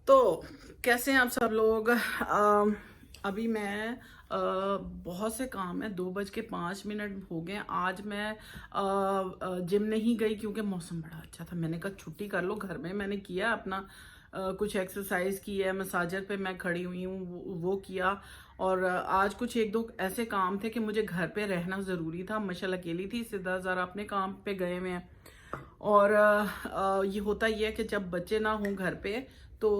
تو کیسے ہیں آپ سب لوگ؟ ابھی میں بہت سے کام ہیں، 2:05 ہو گئے. آج میں جم نہیں گئی کیونکہ موسم بڑا اچھا تھا. میں نے کہا چھٹی کر لو، گھر میں نے کیا اپنا کچھ ایکسرسائز کی ہے، مساجر پہ میں کھڑی ہوئی ہوں، وہ کیا. اور آج کچھ ایک دو ایسے کام تھے کہ مجھے گھر پہ رہنا ضروری تھا. مشل اکیلی تھی، سدھا ذرا اپنے کام پہ گئے ہوئے ہیں. اور یہ ہوتا ہی ہے کہ جب بچے نہ ہوں گھر پہ تو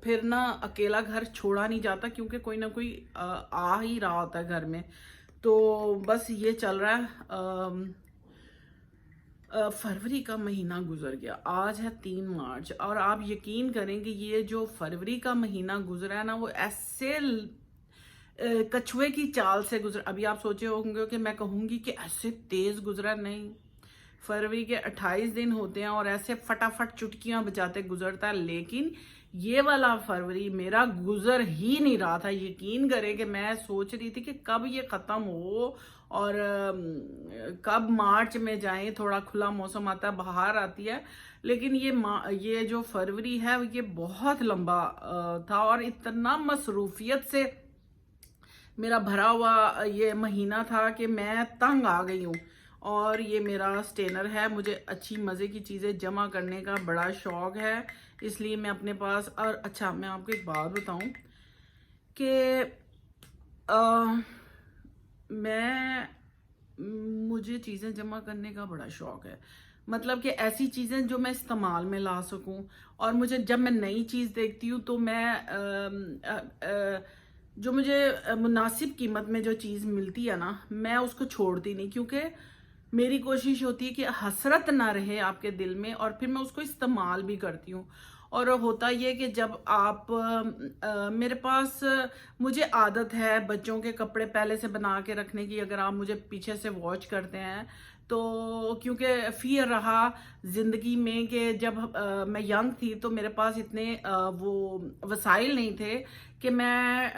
پھر نا اکیلا گھر چھوڑا نہیں جاتا، کیونکہ کوئی نہ کوئی آ ہی رہا ہوتا ہے گھر میں. تو بس یہ چل رہا ہے. فروری کا مہینہ گزر گیا، آج ہے 3 مارچ، اور آپ یقین کریں کہ یہ جو فروری کا مہینہ گزرا ہے نا، وہ ایسے کچھوے کی چال سے گزرا. ابھی آپ سوچے ہوں گے کہ میں کہوں گی کہ ایسے تیز گزرا. نہیں، فروری کے 28 دن ہوتے ہیں اور ایسے فٹافٹ چٹکیاں بجاتے گزرتا ہے. لیکن یہ والا فروری میرا گزر ہی نہیں رہا تھا. یقین کرے کہ میں سوچ رہی تھی کہ کب یہ ختم ہو اور کب مارچ میں جائیں، تھوڑا کھلا موسم آتا ہے، بہار آتی ہے. لیکن یہ جو فروری ہے یہ بہت لمبا تھا اور اتنا مصروفیت سے میرا بھرا ہوا یہ مہینہ تھا کہ میں تنگ آ گئی ہوں. اور یہ میرا سٹینر ہے، مجھے اچھی مزے کی چیزیں جمع کرنے کا بڑا شوق ہے، اس لیے میں اپنے پاس. اور اچھا، میں آپ کو ایک بات بتاؤں کہ مجھے چیزیں جمع کرنے کا بڑا شوق ہے. مطلب کہ ایسی چیزیں جو میں استعمال میں لا سکوں. اور مجھے جب میں نئی چیز دیکھتی ہوں تو میں جو مجھے مناسب قیمت میں جو چیز ملتی ہے نا، میں اس کو چھوڑتی نہیں، کیونکہ میری کوشش ہوتی ہے کہ حسرت نہ رہے آپ کے دل میں، اور پھر میں اس کو استعمال بھی کرتی ہوں. اور ہوتا یہ کہ جب آپ میرے پاس مجھے عادت ہے بچوں کے کپڑے پہلے سے بنا کے رکھنے کی. اگر آپ مجھے پیچھے سے واچ کرتے ہیں تو کیونکہ فیئر رہا زندگی میں کہ جب میں ینگ تھی تو میرے پاس اتنے وہ وسائل نہیں تھے کہ میں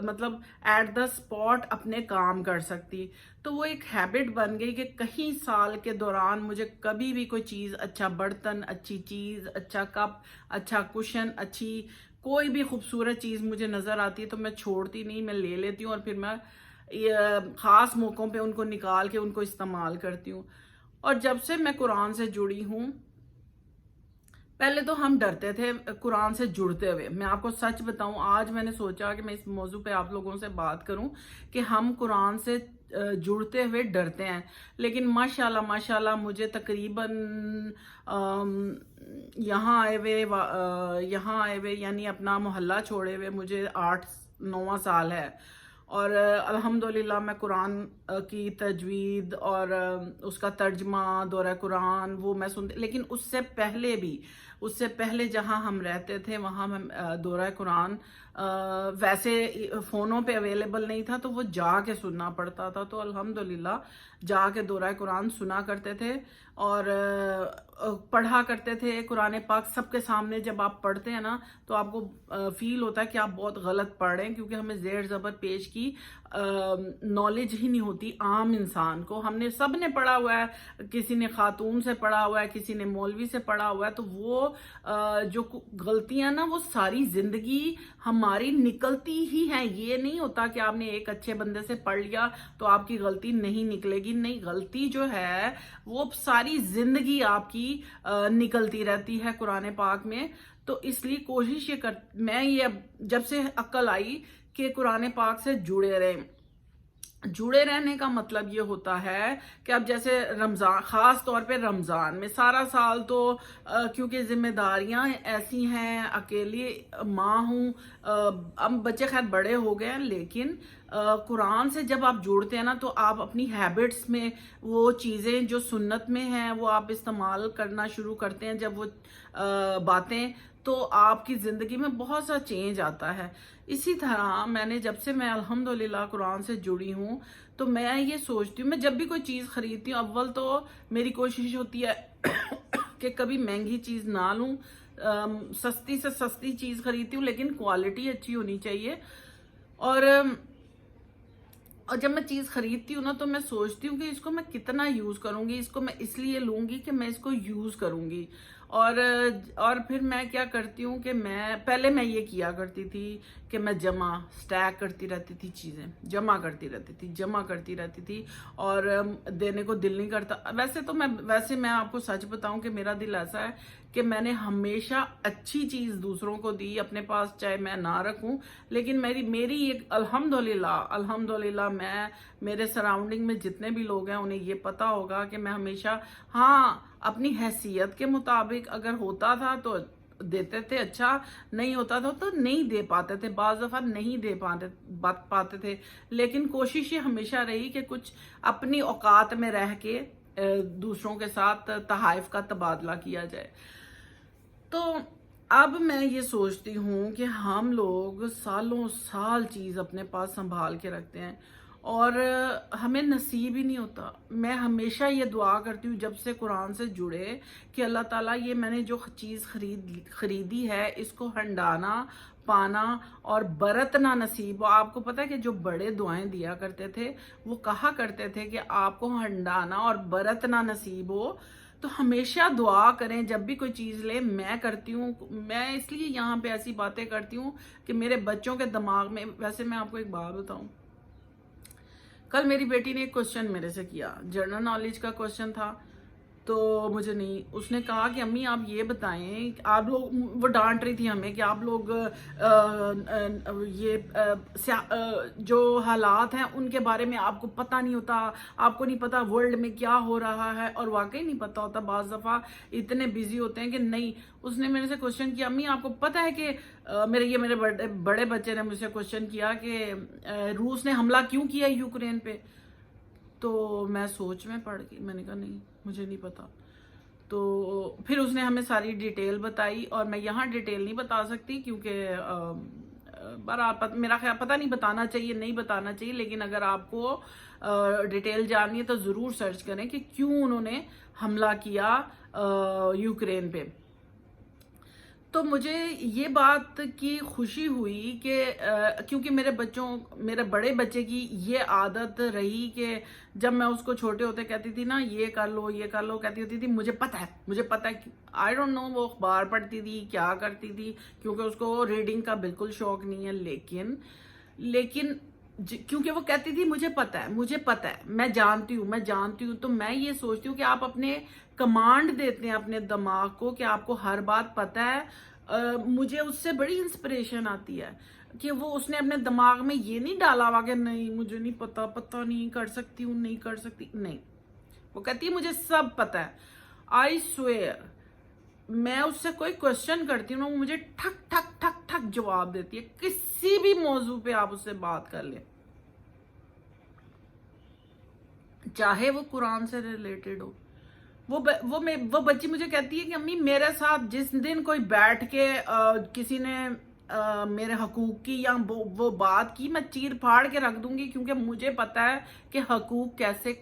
مطلب ایٹ دا اسپاٹ اپنے کام کر سکتی. تو وہ ایک ہیبٹ بن گئی کہ کہیں سال کے دوران مجھے کبھی بھی کوئی چیز، اچھا برتن، اچھی چیز، اچھا کپ، اچھا کشن، اچھی کوئی بھی خوبصورت چیز مجھے نظر آتی ہے تو میں چھوڑتی نہیں، میں لے لیتی ہوں. اور پھر میں خاص موقعوں پہ ان کو نکال کے ان کو استعمال کرتی ہوں. اور جب سے میں قرآن سے جڑی ہوں، پہلے تو ہم ڈرتے تھے قرآن سے جڑتے ہوئے. میں آپ کو سچ بتاؤں، آج میں نے سوچا کہ میں اس موضوع پہ آپ لوگوں سے بات کروں کہ ہم قرآن سے جڑتے ہوئے ڈرتے ہیں. لیکن ماشاءاللہ ماشاءاللہ مجھے تقریباً یہاں آئے ہوئے یعنی اپنا محلہ چھوڑے ہوئے مجھے 8-9 سال ہے. اور الحمدللہ میں قرآن کی تجوید اور اس کا ترجمہ، دورہ قرآن، وہ میں سنتی. لیکن اس سے پہلے جہاں ہم رہتے تھے وہاں میں دورہ قرآن ویسے فونوں پہ اویلیبل نہیں تھا، تو وہ جا کے سننا پڑتا تھا. تو الحمدللہ جا کے دورہ قرآن سنا کرتے تھے اور پڑھا کرتے تھے. قرآن پاک سب کے سامنے جب آپ پڑھتے ہیں نا تو آپ کو فیل ہوتا ہے کہ آپ بہت غلط پڑھ رہے ہیں، کیونکہ ہمیں زیر زبر پیش کی نالج ہی نہیں ہوتی عام انسان کو. ہم نے سب نے پڑھا ہوا ہے، کسی نے خاتون سے پڑھا ہوا ہے، کسی نے مولوی سے پڑھا ہوا ہے. تو وہ جو غلطیاں نا وہ ساری زندگی ہماری نکلتی ہی ہیں. یہ نہیں ہوتا کہ آپ نے ایک اچھے بندے سے پڑھ لیا تو آپ کی غلطی نہیں نکلے گی. نہیں، غلطی جو ہے وہ ساری زندگی آپ کی نکلتی رہتی ہے قرآن پاک میں. تو اس لیے کوشش میں یہ جب سے عقل آئی کہ قرآن پاک سے جڑے رہنے کا مطلب یہ ہوتا ہے کہ اب جیسے رمضان، خاص طور پہ رمضان میں سارا سال تو کیونکہ ذمہ داریاں ایسی ہیں، اکیلی ماں ہوں، اب بچے خیر بڑے ہو گئے ہیں، لیکن قرآن سے جب آپ جوڑتے ہیں نا تو آپ اپنی ہیبٹس میں وہ چیزیں جو سنت میں ہیں وہ آپ استعمال کرنا شروع کرتے ہیں. جب وہ باتیں، تو آپ کی زندگی میں بہت سا چینج آتا ہے. اسی طرح جب سے میں الحمدللہ قرآن سے جڑی ہوں تو میں یہ سوچتی ہوں، میں جب بھی کوئی چیز خریدتی ہوں اول تو میری کوشش ہوتی ہے کہ کبھی مہنگی چیز نہ لوں، سستی سے سستی چیز خریدتی ہوں لیکن کوالٹی اچھی ہونی چاہیے. اور جب میں چیز خریدتی ہوں نا تو میں سوچتی ہوں کہ اس کو میں کتنا یوز کروں گی، اس کو میں اس لیے لوں گی کہ میں اس کو یوز کروں گی. اور پھر میں کیا کرتی ہوں کہ پہلے میں یہ کیا کرتی تھی کہ میں سٹیک کرتی رہتی تھی، چیزیں جمع کرتی رہتی تھی اور دینے کو دل نہیں کرتا۔ ویسے میں آپ کو سچ بتاؤں کہ میرا دل ایسا ہے کہ میں نے ہمیشہ اچھی چیز دوسروں کو دی اپنے پاس، چاہے میں نہ رکھوں، لیکن میری ایک الحمدللہ میں میرے سراؤنڈنگ میں جتنے بھی لوگ ہیں انہیں یہ پتا ہوگا کہ میں ہمیشہ اپنی حیثیت کے مطابق اگر ہوتا تھا تو دیتے تھے، اچھا نہیں ہوتا تھا تو نہیں دے پاتے تھے، بعض دفعہ نہیں دے پاتے تھے، لیکن کوشش یہ ہمیشہ رہی کہ کچھ اپنی اوقات میں رہ کے دوسروں کے ساتھ تحائف کا تبادلہ کیا جائے۔ تو اب میں یہ سوچتی ہوں کہ ہم لوگ سالوں سال چیز اپنے پاس سنبھال کے رکھتے ہیں اور ہمیں نصیب ہی نہیں ہوتا۔ میں ہمیشہ یہ دعا کرتی ہوں جب سے قرآن سے جڑے کہ اللہ تعالیٰ یہ میں نے جو چیز خریدی ہے اس کو ہنڈانا، پانا اور برتنا نصیب ہو۔ آپ کو پتہ ہے کہ جو بڑے دعائیں دیا کرتے تھے وہ کہا کرتے تھے کہ آپ کو ہنڈانا اور برتنا نصیب ہو۔ تو ہمیشہ دعا کریں جب بھی کوئی چیز لیں۔ میں کرتی ہوں، میں اس لیے یہاں پہ ایسی باتیں کرتی ہوں کہ میرے بچوں کے دماغ میں، ویسے میں آپ کو ایک بات بتاؤں، کل میری بیٹی نے ایک کوشچن میرے سے کیا، جنرل نالج کا کوشچن تھا، تو مجھے نہیں، اس نے کہا کہ امی آپ یہ بتائیں، آپ لوگ، وہ ڈانٹ رہی تھی ہمیں کہ آپ لوگ جو حالات ہیں ان کے بارے میں آپ کو پتہ نہیں ہوتا، آپ کو نہیں پتا ورلڈ میں کیا ہو رہا ہے، اور واقعی نہیں پتا ہوتا، بعض دفعہ اتنے بیزی ہوتے ہیں کہ نہیں۔ اس نے میرے سے کوشچن کیا، امی آپ کو پتہ ہے کہ میرے بڑے بچے نے مجھ سے کوشچن کیا کہ روس نے حملہ کیوں کیا یوکرین پہ؟ تو میں سوچ میں پڑ گئی، میں نے کہا نہیں مجھے نہیں پتا۔ تو پھر اس نے ہمیں ساری ڈیٹیل بتائی، اور میں یہاں ڈیٹیل نہیں بتا سکتی کیونکہ میرا خیال پتہ نہیں بتانا چاہیے نہیں بتانا چاہیے، لیکن اگر آپ کو ڈیٹیل جاننی ہے تو ضرور سرچ کریں کہ کیوں انہوں نے حملہ کیا یوکرین پہ۔ تو مجھے یہ بات کی خوشی ہوئی کہ کیونکہ میرے بڑے بچے کی یہ عادت رہی کہ جب میں اس کو چھوٹے ہوتے کہتی تھی نا یہ کر لو کہتی ہوتی تھی مجھے پتہ ہے آئی ڈونٹ نو وہ اخبار پڑھتی تھی کیا کرتی تھی، کیونکہ اس کو ریڈنگ کا بالکل شوق نہیں ہے، لیکن کیونکہ وہ کہتی تھی مجھے پتہ ہے میں جانتی ہوں، تو میں یہ سوچتی ہوں کہ آپ اپنے کمانڈ دیتے ہیں اپنے دماغ کو کہ آپ کو ہر بات پتہ ہے۔ مجھے اس سے بڑی انسپریشن آتی ہے کہ وہ اس نے اپنے دماغ میں یہ نہیں ڈالا ہوا کہ نہیں مجھے نہیں پتہ نہیں کر سکتی ہوں، نہیں کر سکتی، نہیں، وہ کہتی ہے مجھے سب پتہ ہے۔ آئی سویئر میں اس سے کوئی کوشچن کرتی ہوں وہ مجھے ٹھک ٹھک ٹھک ٹھک جواب دیتی ہے، کسی بھی موضوع پہ آپ اس سے بات کر لیں، چاہے وہ قرآن سے ریلیٹڈ ہو۔ وہ بچی مجھے کہتی ہے کہ امی میرے ساتھ جس دن کوئی بیٹھ کے کسی نے میرے حقوق کی یا وہ بات کی، میں چیر پھاڑ کے رکھ دوں گی، کیونکہ مجھے پتا ہے کہ حقوق کیسے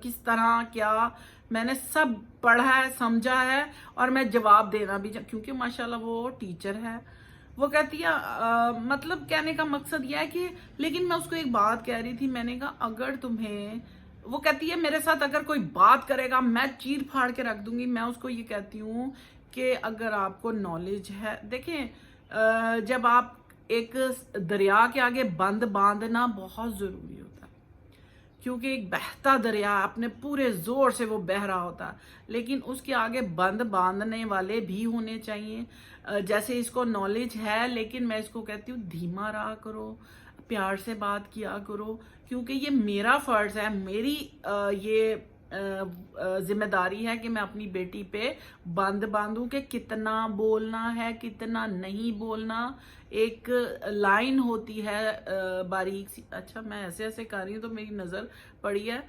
کس طرح کیا میں نے سب پڑھا ہے سمجھا ہے، اور میں جواب دینا بھی کیونکہ ماشاءاللہ وہ ٹیچر ہے۔ وہ کہتی ہے مطلب کہنے کا مقصد یہ ہے کہ، لیکن میں اس کو ایک بات کہہ رہی تھی، میں نے کہا اگر تمہیں، وہ کہتی ہے میرے ساتھ اگر کوئی بات کرے گا میں چیر پھاڑ کے رکھ دوں گی۔ میں اس کو یہ کہتی ہوں کہ اگر آپ کو نالج ہے، دیکھیں جب آپ ایک دریا کے آگے بند باندھنا بہت ضروری ہوتا ہے، کیونکہ ایک بہتا دریا اپنے پورے زور سے وہ بہہ رہا ہوتا ہے، لیکن اس کے آگے بند باندھنے والے بھی ہونے چاہیے۔ جیسے اس کو نالج ہے، لیکن میں اس کو کہتی ہوں دھیما رہا کرو، پیار سے بات کیا کرو، کیونکہ یہ میرا فرض ہے، میری یہ ذمہ داری ہے کہ میں اپنی بیٹی پہ بند باندھوں کہ کتنا بولنا ہے کتنا نہیں بولنا۔ ایک لائن ہوتی ہے باریک سی، اچھا میں ایسے کر رہی ہوں تو میری نظر پڑی ہے،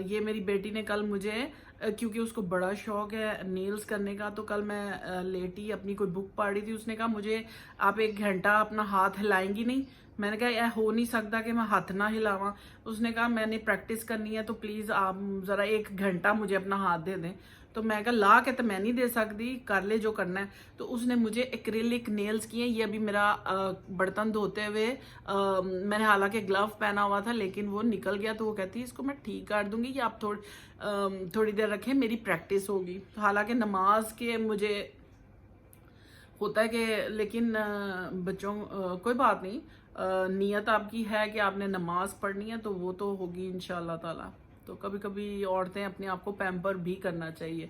یہ میری بیٹی نے کل مجھے، کیونکہ اس کو بڑا شوق ہے نیلز کرنے کا، تو کل میں لیٹی اپنی کوئی بک پڑھ رہی تھی، اس نے کہا مجھے آپ 1 گھنٹہ اپنا ہاتھ ہلائیں گی نہیں؟ میں نے کہا یہ ہو نہیں سکتا کہ میں ہاتھ نہ ہلاواں۔ اس نے کہا میں نے پریکٹس کرنی ہے تو پلیز آپ ذرا 1 گھنٹہ مجھے اپنا ہاتھ دے دیں۔ تو میں کہا لا کے تو میں نہیں دے سکتی, کر لے جو کرنا ہے. تو اس نے مجھے ایکریلک نیلز کیے. یہ ابھی میرا برتن دھوتے ہوئے میں نے حالانکہ گلو پہنا ہوا تھا لیکن وہ نکل گیا, تو وہ کہتی اس کو میں ٹھیک کر دوں گی کہ آپ تھوڑی دیر رکھیں, میری پریکٹس ہوگی. حالانکہ نماز کے مجھے ہوتا ہے کہ, لیکن بچوں کوئی بات نہیں, نیت آپ کی ہے کہ آپ نے نماز پڑھنی ہے تو وہ تو ہوگی انشاءاللہ تعالی. تو کبھی کبھی عورتیں اپنے آپ کو پیمپر بھی کرنا چاہیے.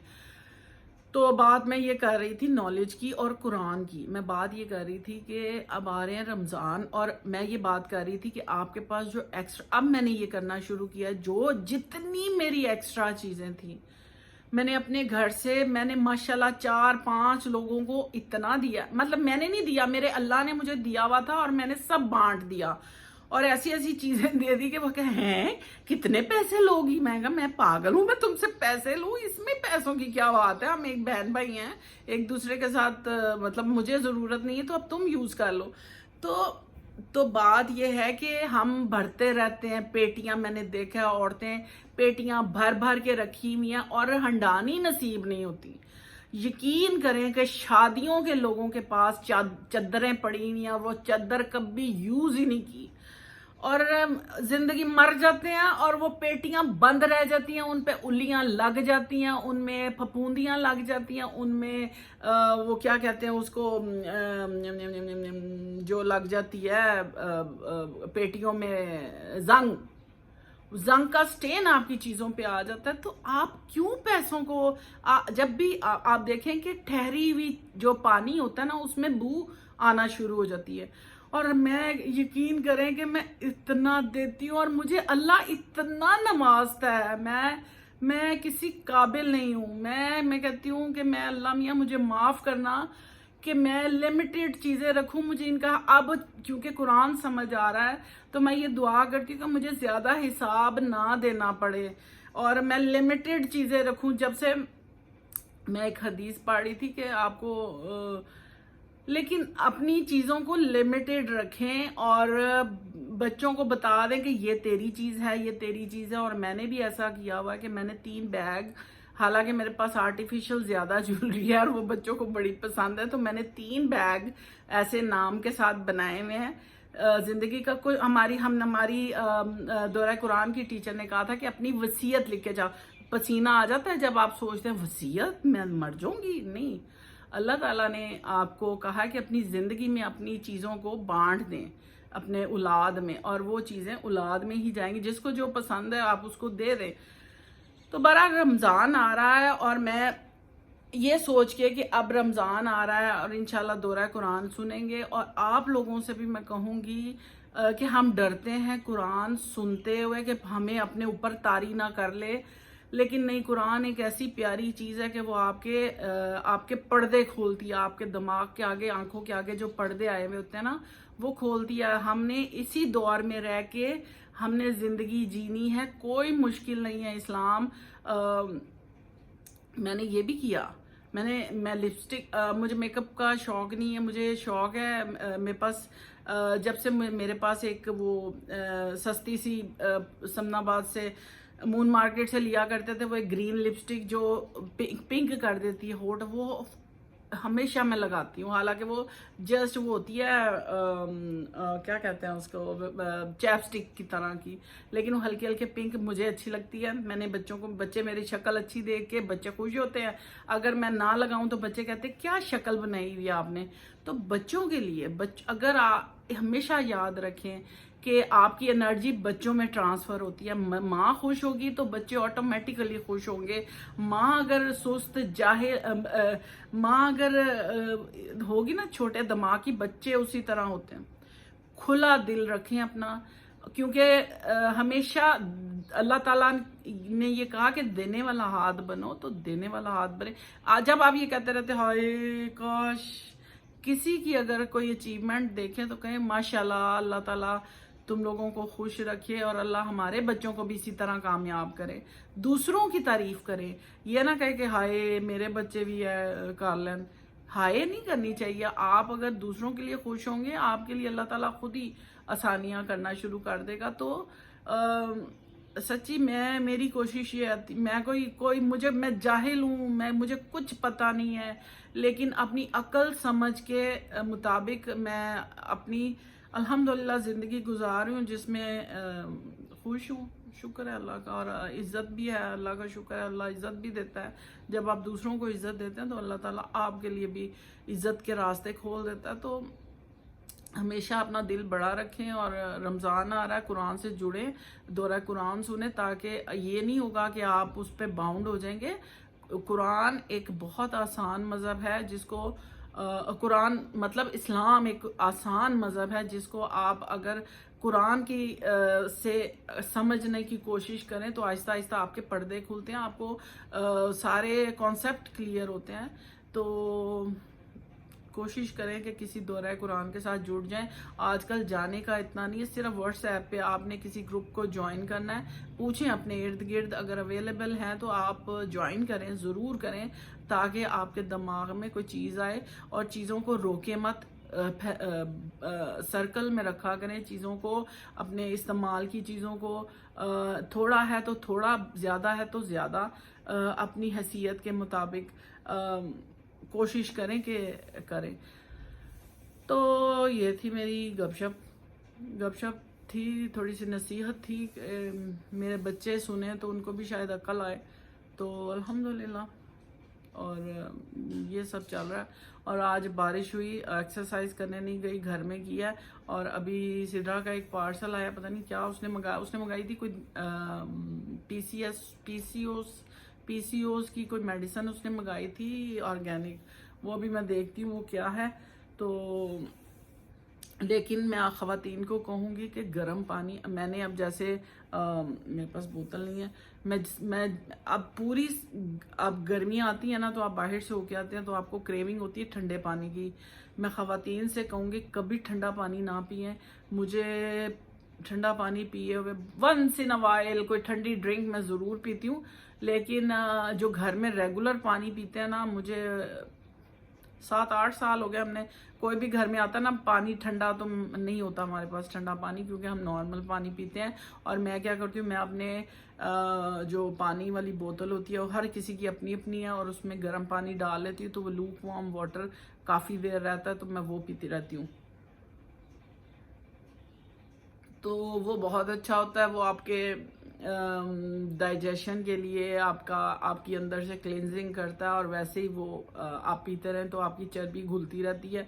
تو بات میں یہ کر رہی تھی نالج کی اور قرآن کی. میں بات یہ کر رہی تھی کہ اب آ رہے ہیں رمضان, اور میں یہ بات کر رہی تھی کہ آپ کے پاس جو ایکسٹرا, اب میں نے یہ کرنا شروع کیا, جو جتنی میری ایکسٹرا چیزیں تھیں میں نے اپنے گھر سے, میں نے ماشاءاللہ 4-5 لوگوں کو اتنا دیا, مطلب میں نے نہیں دیا, میرے اللہ نے مجھے دیا ہوا تھا اور میں نے سب بانٹ دیا. اور ایسی ایسی چیزیں دے دی کہ وہ کہیں ہیں کتنے پیسے لوگی. میں کہا میں پاگل ہوں, میں تم سے پیسے لوں, اس میں پیسوں کی کیا بات ہے, ہم ایک بہن بھائی ہیں, ایک دوسرے کے ساتھ, مطلب مجھے ضرورت نہیں ہے تو اب تم یوز کر لو. تو بات یہ ہے کہ ہم بھرتے رہتے ہیں پیٹیاں. میں نے دیکھا عورتیں پیٹیاں بھر بھر کے رکھی ہوئی ہیں اور ہنڈانی نصیب نہیں ہوتی. یقین کریں کہ شادیوں کے لوگوں کے پاس چادریں پڑی ہوئی ہیں, وہ چادر کبھی یوز ہی نہیں کی, اور زندگی مر جاتے ہیں اور وہ پیٹیاں بند رہ جاتی ہیں, ان پہ الیاں لگ جاتی ہیں, ان میں پھپھوندیاں لگ جاتی ہیں, ان میں وہ کیا کہتے ہیں اس کو, جو لگ جاتی ہے پیٹیوں میں زنگ کا سٹین آپ کی چیزوں پہ آ جاتا ہے. تو آپ کیوں پیسوں کو, جب بھی آپ دیکھیں کہ ٹھہری ہوئی جو پانی ہوتا ہے نا اس میں بو آنا شروع ہو جاتی ہے. اور میں یقین کریں کہ میں اتنا دیتی ہوں اور مجھے اللہ اتنا نوازتا ہے, میں کسی قابل نہیں ہوں. میں کہتی ہوں کہ میں اللہ میاں مجھے معاف کرنا کہ میں لمیٹڈ چیزیں رکھوں. مجھے ان کا اب کیونکہ قرآن سمجھ آ رہا ہے تو میں یہ دعا کرتی ہوں کہ مجھے زیادہ حساب نہ دینا پڑے اور میں لمیٹڈ چیزیں رکھوں. جب سے میں ایک حدیث پڑھ رہی تھی کہ آپ کو, لیکن اپنی چیزوں کو لمیٹڈ رکھیں اور بچوں کو بتا دیں کہ یہ تیری چیز ہے, یہ تیری چیز ہے. اور میں نے بھی ایسا کیا ہوا کہ میں نے 3 بیگ, حالانکہ میرے پاس آرٹیفیشل زیادہ جولری ہے اور وہ بچوں کو بڑی پسند ہے, تو میں نے 3 بیگ ایسے نام کے ساتھ بنائے ہوئے ہیں. زندگی کا کوئی ہماری دورہ قرآن کی ٹیچر نے کہا تھا کہ اپنی وصیت لکھ کے جاؤ. پسینہ آ جاتا ہے جب آپ سوچتے ہیں وصیت, میں مر جاؤں گی. نہیں, اللہ تعالیٰ نے آپ کو کہا کہ اپنی زندگی میں اپنی چیزوں کو بانٹ دیں اپنے اولاد میں, اور وہ چیزیں اولاد میں ہی جائیں گی. جس کو جو پسند ہے آپ اس کو دے دیں. تو برحال رمضان آ رہا ہے اور میں یہ سوچ کے کہ اب رمضان آ رہا ہے اور انشاءاللہ دورہ قرآن سنیں گے, اور آپ لوگوں سے بھی میں کہوں گی کہ ہم ڈرتے ہیں قرآن سنتے ہوئے کہ ہمیں اپنے اوپر طاری نہ کر لے, لیکن نہیں, قرآن ایک ایسی پیاری چیز ہے کہ وہ آپ کے پردے کھولتی ہے, آپ کے دماغ کے آگے, آنکھوں کے آگے جو پردے آئے ہوئے ہوتے ہیں نا وہ کھولتی ہے. ہم نے اسی دور میں رہ کے ہم نے زندگی جینی ہے, کوئی مشکل نہیں ہے. اسلام, میں نے یہ بھی کیا, میں لپسٹک, مجھے میک اپ کا شوق نہیں ہے, مجھے شوق ہے, میرے پاس جب سے میرے پاس ایک وہ سستی سی سمن آباد سے مون مارکیٹ سے لیا کرتے تھے, وہ ایک گرین لپسٹک جو پنک کر دیتی ہے ہونٹ, وہ ہمیشہ میں لگاتی ہوں. حالانکہ وہ جسٹ وہ ہوتی ہے کیا کہتے ہیں اس کو, چیپ سٹک کی طرح کی, لیکن وہ ہلکے ہلکے پنک مجھے اچھی لگتی ہے. میں نے بچے میری شکل اچھی دیکھ کے بچے خوش ہوتے ہیں, اگر میں نہ لگاؤں تو بچے کہتے ہیں کیا شکل بنائی ہوئی آپ نے. تو بچوں کے لیے اگر ہمیشہ یاد رکھیں کہ آپ کی انرجی بچوں میں ٹرانسفر ہوتی ہے. ماں خوش ہوگی تو بچے آٹومیٹیکلی خوش ہوں گے. ماں اگر سست ماں اگر ہوگی نا چھوٹے دماغ کی, بچے اسی طرح ہوتے ہیں. کھلا دل رکھیں اپنا, کیونکہ ہمیشہ اللہ تعالیٰ نے یہ کہا کہ دینے والا ہاتھ بنو, تو دینے والا ہاتھ بنے. جب آپ یہ کہتے رہتے ہائے کاش کسی کی اگر کوئی اچیومنٹ دیکھیں تو کہیں ماشاءاللہ, اللہ تعالیٰ تم لوگوں کو خوش رکھے اور اللہ ہمارے بچوں کو بھی اسی طرح کامیاب کرے. دوسروں کی تعریف کرے, یہ نہ کہے کہ ہائے میرے بچے بھی ہے کر لیں. ہائے نہیں کرنی چاہیے. آپ اگر دوسروں کے لیے خوش ہوں گے, آپ کے لیے اللہ تعالیٰ خود ہی آسانیاں کرنا شروع کر دے گا. تو سچی میری کوشش یہ آتی، میں میں جاہل ہوں، مجھے کچھ پتہ نہیں ہے، لیکن اپنی عقل سمجھ کے مطابق میں اپنی الحمدللہ زندگی گزار رہی ہوں، جس میں خوش ہوں. شکر ہے اللہ کا، اور عزت بھی ہے اللہ کا شکر ہے. اللہ عزت بھی دیتا ہے. جب آپ دوسروں کو عزت دیتے ہیں تو اللہ تعالیٰ آپ کے لیے بھی عزت کے راستے کھول دیتا ہے. تو ہمیشہ اپنا دل بڑا رکھیں، اور رمضان آ رہا ہے، قرآن سے جڑیں، دورہ قرآن سنیں، تاکہ یہ نہیں ہوگا کہ آپ اس پہ باؤنڈ ہو جائیں گے. قرآن ایک بہت آسان مذہب ہے، جس کو قرآن مطلب اسلام ایک آسان مذہب ہے، جس کو آپ اگر قرآن کی سے سمجھنے کی کوشش کریں تو آہستہ آہستہ آپ کے پردے کھلتے ہیں، آپ کو سارے کانسیپٹ کلیئر ہوتے ہیں. تو کوشش کریں کہ کسی دورہ قرآن کے ساتھ جڑ جائیں. آج کل جانے کا اتنا نہیں ہے، صرف واٹس ایپ پہ آپ نے کسی گروپ کو جوائن کرنا ہے، پوچھیں اپنے ارد گرد، اگر اویلیبل ہیں تو آپ جوائن کریں، ضرور کریں، تاکہ آپ کے دماغ میں کوئی چیز آئے اور چیزوں کو روکے مت. سرکل میں رکھا کریں چیزوں کو، اپنے استعمال کی چیزوں کو، تھوڑا ہے تو تھوڑا، زیادہ ہے تو زیادہ، اپنی حیثیت کے مطابق کوشش کریں کہ کریں. تو یہ تھی میری گپ شپ تھی، تھوڑی سی نصیحت تھی. میرے بچے سنیں تو ان کو بھی شاید عقل آئے. تو الحمدللہ، اور یہ سب چل رہا ہے. اور آج بارش ہوئی، ایکسرسائز کرنے نہیں گئی، گھر میں کیا. اور ابھی سدرا کا ایک پارسل آیا، پتہ نہیں کیا اس نے منگائی تھی، کوئی پی سی اوز کی کوئی میڈیسن اس نے منگائی تھی آرگینک. وہ بھی میں دیکھتی ہوں وہ کیا ہے. تو لیکن میں خواتین کو کہوں گی کہ گرم پانی، میں نے اب جیسے میرے پاس بوتل نہیں ہے، میں اب گرمیاں آتی ہیں نا، تو آپ باہر سے ہو کے آتے ہیں تو آپ کو کریونگ ہوتی ہے ٹھنڈے پانی کی. میں خواتین سے کہوں گی کبھی ٹھنڈا پانی نہ پئیں. مجھے ٹھنڈا پانی پیے ہوئے ونس ان وائل کوئی ٹھنڈی ڈرنک میں ضرور پیتی ہوں، لیکن جو گھر میں ریگولر پانی پیتے ہیں نا، مجھے 7-8 سال ہو گئے. ہم نے کوئی بھی گھر میں آتا نا پانی ٹھنڈا تو نہیں ہوتا ہمارے پاس ٹھنڈا پانی، کیونکہ ہم نارمل پانی پیتے ہیں. اور میں کیا کرتی ہوں، میں اپنے جو پانی والی بوتل ہوتی ہے وہ ہر کسی کی اپنی اپنی ہے، اور اس میں گرم پانی ڈال لیتی ہوں تو وہ لوک وارم واٹر کافی دیر رہتا ہے، تو میں وہ پیتی رہتی ہوں. تو وہ بہت اچھا ہوتا ہے، وہ آپ کے ڈائجیشن کے لیے آپ کی اندر سے کلینزنگ کرتا ہے. اور ویسے ہی وہ آپ پیتے رہیں تو آپ کی چربی گھلتی رہتی ہے.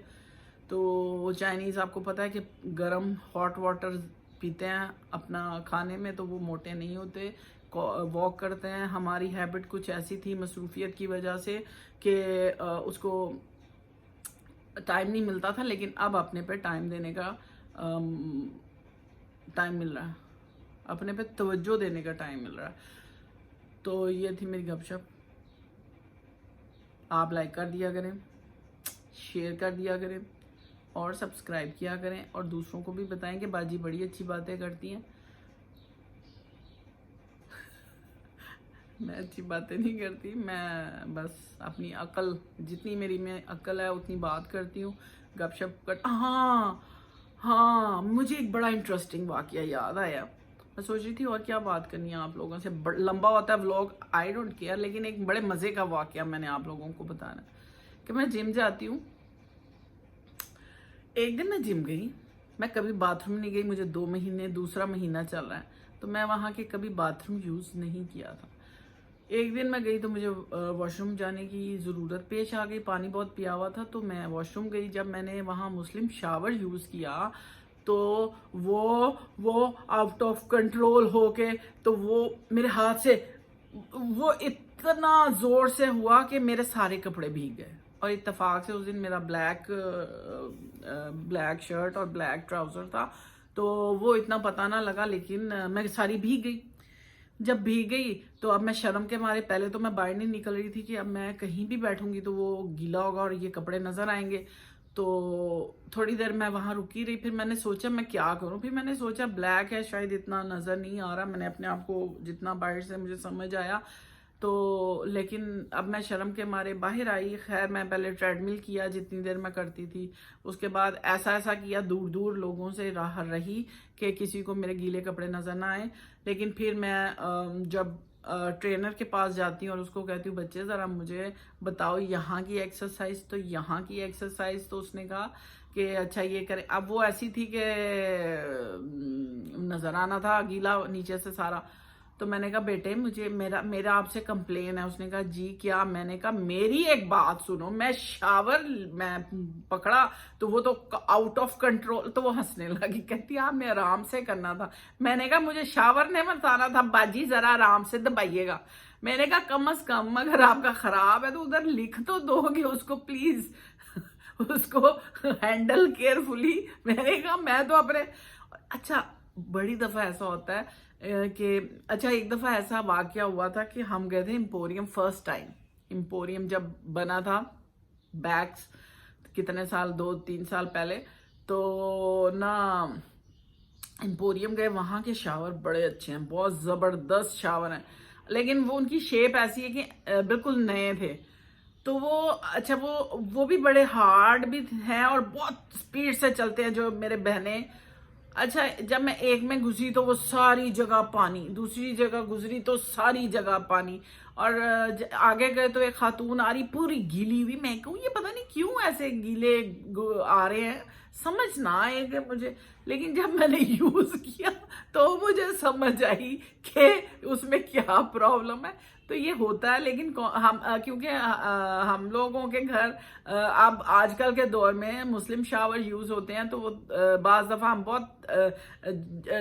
تو چائنیز آپ کو پتہ ہے کہ گرم ہاٹ واٹر پیتے ہیں اپنا کھانے میں، تو وہ موٹے نہیں ہوتے، واک کرتے ہیں. ہماری ہیبٹ کچھ ایسی تھی مصروفیت کی وجہ سے کہ اس کو ٹائم نہیں ملتا تھا، لیکن اب اپنے پہ ٹائم دینے کا ٹائم مل رہا ہے، اپنے پہ توجہ دینے کا ٹائم مل رہا ہے. تو یہ تھی میری گپ شپ. آپ لائک کر دیا کریں، شیئر کر دیا کریں، اور سبسکرائب کیا کریں، اور دوسروں کو بھی بتائیں کہ باجی بڑی اچھی باتیں کرتی ہیں. میں اچھی باتیں نہیں کرتی، میں بس اپنی عقل، جتنی میری میں عقل ہے اتنی بات کرتی ہوں، گپ شپ کر. ہاں مجھے ایک بڑا انٹرسٹنگ واقعہ یاد آیا. میں سوچ رہی تھی اور کیا بات کرنی ہے آپ لوگوں سے، لمبا ہوتا ہے ولاگ، آئی ڈونٹ کیئر، لیکن ایک بڑے مزے کا واقعہ میں نے آپ لوگوں کو بتانا کہ میں جم جاتی ہوں. ایک دن میں جم گئی، میں کبھی باتھ روم نہیں گئی، مجھے 2 مہینے، دوسرا مہینہ چل رہا ہے، تو میں وہاں کے کبھی باتھ روم یوز نہیں کیا تھا. ایک دن میں گئی تو مجھے واش روم جانے کی ضرورت پیش آ گئی، پانی بہت پیا ہوا تھا، تو میں واش روم گئی. جب میں نے وہاں مسلم شاور یوز کیا تو وہ آؤٹ آف کنٹرول ہو کے، تو وہ میرے ہاتھ سے وہ اتنا زور سے ہوا کہ میرے سارے کپڑے بھیگ گئے. اور اتفاق سے اس دن میرا بلیک شرٹ اور بلیک ٹراؤزر تھا، تو وہ اتنا پتہ نہ لگا، لیکن میں ساری بھیگ گئی. جب بھیگ گئی تو اب میں شرم کے مارے، پہلے تو میں باہر نہیں نکل رہی تھی کہ اب میں کہیں بھی بیٹھوں گی تو وہ گیلا ہوگا اور یہ کپڑے نظر آئیں گے. تو تھوڑی دیر میں وہاں رکی رہی، پھر میں نے سوچا میں کیا کروں. پھر میں نے سوچا بلیک ہے، شاید اتنا نظر نہیں آ رہا. میں نے اپنے آپ کو جتنا باہر سے مجھے سمجھ آیا تو لیکن اب میں شرم کے مارے باہر آئی. خیر میں پہلے ٹریڈ مل کیا جتنی دیر میں کرتی تھی، اس کے بعد ایسا کیا، دور دور لوگوں سے راہ رہی کہ کسی کو میرے گیلے کپڑے نظر نہ آئے. لیکن پھر میں جب ٹرینر کے پاس جاتی ہوں اور اس کو کہتی ہوں بچے ذرا مجھے بتاؤ یہاں کی ایکسرسائز تو یہاں کی ایکسرسائز، تو اس نے کہا کہ اچھا یہ کرے. اب وہ ایسی تھی کہ نظر آنا تھا گیلا نیچے سے سارا. تو میں نے کہا بیٹے مجھے میرا آپ سے کمپلین ہے. اس نے کہا جی کیا؟ میں نے کہا میری ایک بات سنو، میں شاور میں پکڑا تو وہ تو آؤٹ آف کنٹرول. تو وہ ہنسنے لگی، کہتی آپ نے آرام سے کرنا تھا. میں نے کہا مجھے شاور نہیں بتانا تھا باجی، ذرا آرام سے دبائیے گا. میں نے کہا کم از کم اگر آپ کا خراب ہے تو ادھر لکھ تو دو گے اس کو پلیز، اس کو ہینڈل کیئرفلی. میں نے کہا میں تو اپنے اچھا بڑی دفعہ ایسا ہوتا ہے کہ اچھا ایک دفعہ ایسا واقعہ ہوا تھا کہ ہم گئے تھے امپوریم. فرسٹ ٹائم امپوریم جب بنا تھا بیکس کتنے سال، 2-3 سال پہلے، تو نا امپوریم گئے. وہاں کے شاور بڑے اچھے ہیں، بہت زبردست شاور ہیں، لیکن وہ ان کی شیپ ایسی ہے کہ بالکل نئے تھے. تو وہ اچھا وہ بھی بڑے ہارڈ بھی ہیں اور بہت سپیڈ سے چلتے ہیں جو میرے بہنیں. اچھا جب میں ایک میں گزری تو وہ ساری جگہ پانی، دوسری جگہ گزری تو ساری جگہ پانی، اور آگے گئے تو ایک خاتون آ رہی پوری گیلی ہوئی. میں کہوں یہ پتہ نہیں کیوں ایسے گیلے آ رہے ہیں، سمجھ نہ آئے گا مجھے. لیکن جب میں نے یوز کیا تو مجھے سمجھ آئی کہ اس میں کیا پرابلم ہے. تو یہ ہوتا ہے، لیکن کیونکہ ہم لوگوں کے گھر اب آج کل کے دور میں مسلم شاور یوز ہوتے ہیں، تو وہ بعض دفعہ ہم بہت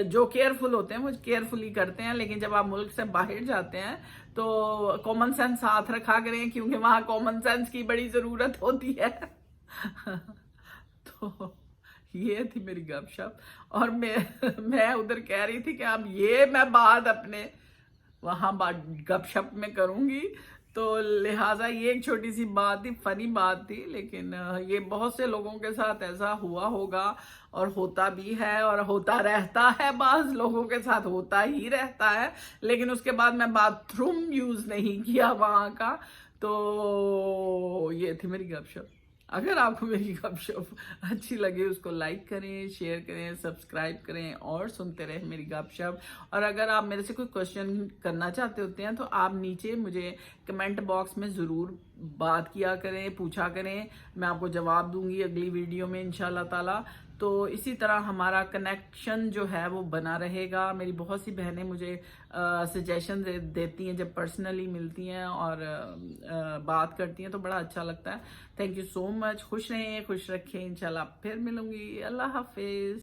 جو کیئرفل ہوتے ہیں وہ کیئرفلی کرتے ہیں. لیکن جب آپ ملک سے باہر جاتے ہیں تو کامن سینس ساتھ رکھا کریں، کیونکہ وہاں کامن سینس کی بڑی ضرورت ہوتی ہے. تو یہ تھی میری گپ شپ، اور میں ادھر کہہ رہی تھی کہ اب یہ میں بات اپنے وہاں گپ شپ میں کروں گی. تو لہٰذا یہ ایک چھوٹی سی بات تھی، فنی بات تھی، لیکن یہ بہت سے لوگوں کے ساتھ ایسا ہوا ہوگا اور ہوتا بھی ہے اور ہوتا رہتا ہے. بعض لوگوں کے ساتھ ہوتا ہی رہتا ہے. لیکن اس کے بعد میں باتھ روم یوز نہیں کیا وہاں کا. تو یہ تھی میری گپ شپ. اگر آپ کو میری گپ شپ اچھی لگے اس کو لائک کریں، شیئر کریں، سبسکرائب کریں اور سنتے رہیں میری گپ شپ. اور اگر آپ میرے سے کوئی کوشچن کرنا چاہتے ہوتے ہیں تو آپ نیچے مجھے کمنٹ باکس میں ضرور بات کیا کریں، پوچھا کریں، میں آپ کو جواب دوں گی اگلی ویڈیو میں انشاءاللہ تعالی. تو اسی طرح ہمارا کنیکشن جو ہے وہ بنا رہے گا. میری بہت سی بہنیں مجھے سجیشن دیتی ہیں جب پرسنلی ملتی ہیں اور بات کرتی ہیں، تو بڑا اچھا لگتا ہے. تھینک یو سو مچ. خوش رہیں، خوش رکھیں. انشاءاللہ پھر ملوں گی. اللہ حافظ.